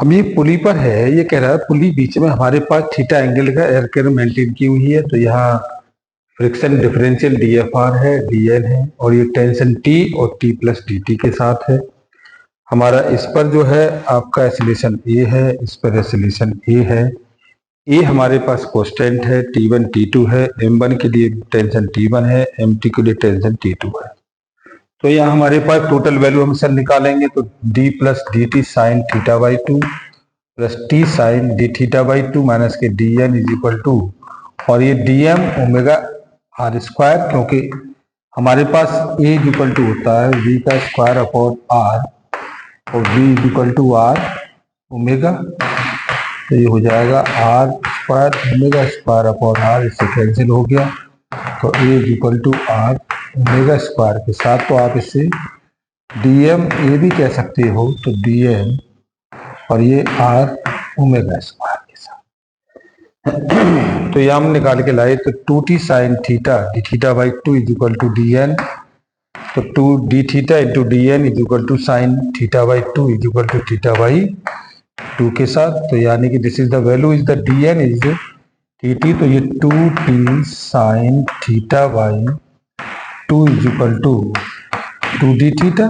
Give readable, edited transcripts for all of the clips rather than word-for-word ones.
हम ये पुली पर है, ये कह रहा है पुली बीच में हमारे पास थीटा एंगल का एयर कर्व मेंटेन की हुई है। तो यहाँ फ्रिक्शन डिफरेंशियल DFR है, DN है, और ये टेंशन T और T प्लस DT के साथ है। हमारा इस पर जो है आपका एक्सीलरेशन A है, इस पर एक्सीलरेशन A है। A हमारे पास कांस्टेंट है, T1 T2 है, M1 के लिए टेंशन T1 है, M2 के लिए टेंशन T2 है। तो यहाँ हमारे पास टोटल वैल्यू हम सर निकालेंगे तो D plus DT sine theta by 2 plus T sine D theta by 2 minus के DN इज इक्वल टू, और ये DM ओमेगा R स्क्वायर, क्योंकि हमारे पास A इज इक्वल टू होता है V का स्क्वायर अपॉन R और V is equal to R omega. तो ये हो जाएगा R square omega square upon R, इससे कैंसिल हो गया। तो A is equal to R omega square के साथ, तो आप इसे DM A भी कह सकते हो, तो DM और ये R ओमेगा स्क्वायर के साथ। तो ये हम निकाल के लाए, तो 2T sine theta D theta by 2 is equal to DN, तो 2D theta into DN is equal to sine theta by 2 is equal to theta by 2 के साथ। तो यानी कि this is the value is the DN is TT, तो ये 2T sine theta by 2 is equal to 2D theta,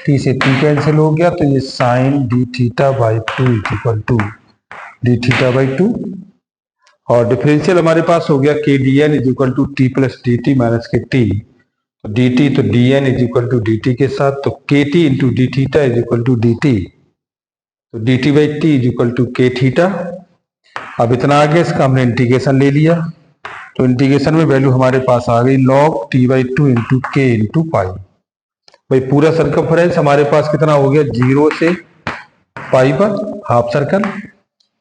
T से T cancel हो गया, तो ये sine D theta by 2 is equal to D theta by 2, और differential हमारे पास हो गया KDN is equal to T plus DT minus K T, तो DT तो DN is equal to DT के साथ, तो KT into D theta is equal to DT, तो DT by T is equal to K theta. अब इतना आगे इसका हमने इंटीग्रेशन ले लिया, तो इंटीग्रेशन में वैल्यू हमारे पास आ गई log T by 2 into K into pi. भाई पूरा सर्कमफ्रेंस हमारे पास कितना हो गया, 0 से पाई पर हाफ सर्कल,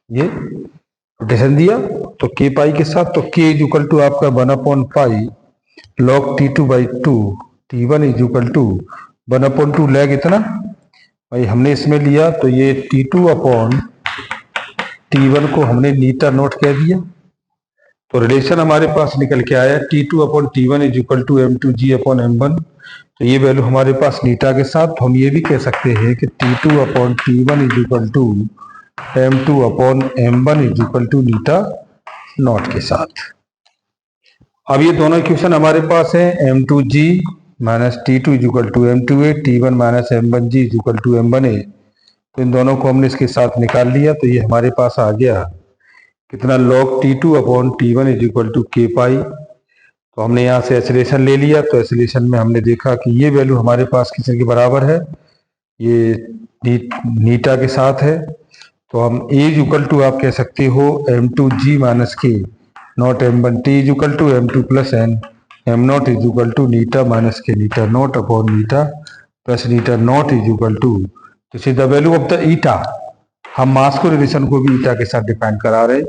ये रोटेशन दिया, तो K पाई के साथ, तो K इज इक्वल टू आपका one by pi log T2 by 2, T1 is equal to 1/2 log इतना, भाई हमने इसमें लिया, तो ये T2 अपॉन T1 को हमने नीटा नोट कह दिया। तो रिलेशन हमारे पास निकल के आया T2 upon T1 is equal to M2G upon M1, तो ये वैल्यू हमारे पास नीटा के साथ। तो हम ये भी कह सकते हैं कि T2 upon T1 is equal to M2 upon M1 is equal to नीटा नॉट के साथ। अब ये दोनों इक्वेशन हमारे पास है M2G minus T2 is equal to M2A, T1 minus M1G is equal to M1A, तो इन दोनों को हमने इसके साथ निकाल लिया। तो ये हमारे पास आ गया कितना, log T2 upon T1 is equal to K pi. तो हमने यहाँ से एक्सीलरेशन ले लिया, तो एक्सीलरेशन में हमने देखा कि ये वैल्यू हमारे पास किसी के बराबर है, ये नीटा के साथ है। तो हम A इज इक्वल टू आप कह सकते हो M2G minus K naught M1, T is equal to M2 plus N, M naught is equal to नीटा माइनस के नीटा नॉट अपॉन नीटा प्लस नीटा naught is equal to, this is the value of the eta. हम मास को relation को भी ईटा के साथ डिफाइन करा रहे हैं,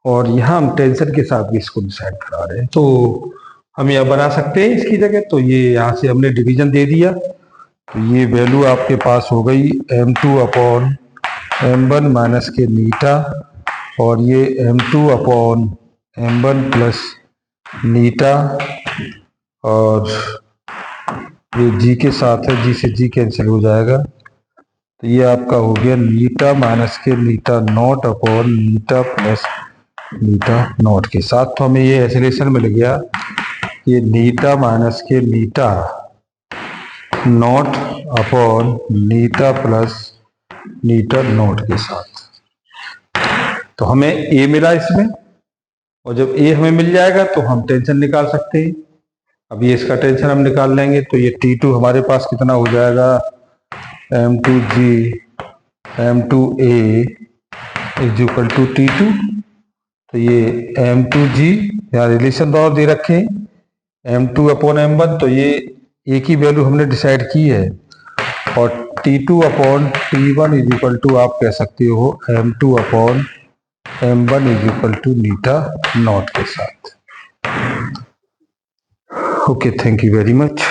और यहाँ हम टेंशन के साथ भी इसको डिसाइड करा रहे हैं। तो हम यह बना सकते हैं इसकी जगह, तो ये यहाँ से हमने डिवीजन दे दिया, तो ये वैल्यू आपके पास हो गई M2 upon M1 minus K नीटा, और ये M2 अपॉन M1 प्लस नीटा, और ये G के साथ है, G से G कैंसिल हो जाएगा, तो ये आपका हो गया नीटा माइनस के नीटा नॉट अपॉन नीटा प्लस नीटा नॉट के साथ। तो हमें ये एक्सीलरेशन मिल गया, ये नीटा माइनस के नीटा नॉट अपॉन नीटा प्लस नीटा नॉट के साथ। तो हमें A मिला इसमें, और जब A हमें मिल जाएगा तो हम टेंशन निकाल सकते हैं। अब ये इसका टेंशन हम निकाल लेंगे, तो ये T2 हमारे पास कितना हो जाएगा, M2G M2A is equal to T2, तो ये M2G यहाँ रिलेशन तो और दे रखे M2 अपॉन M1, तो ये एक ही वैल्यू हमने डिसाइड की है, और T2 upon T1 is equal to आप कह सकते हो M2 upon M1 is equal to नीटा नॉट के साथ। Okay, thank you very much.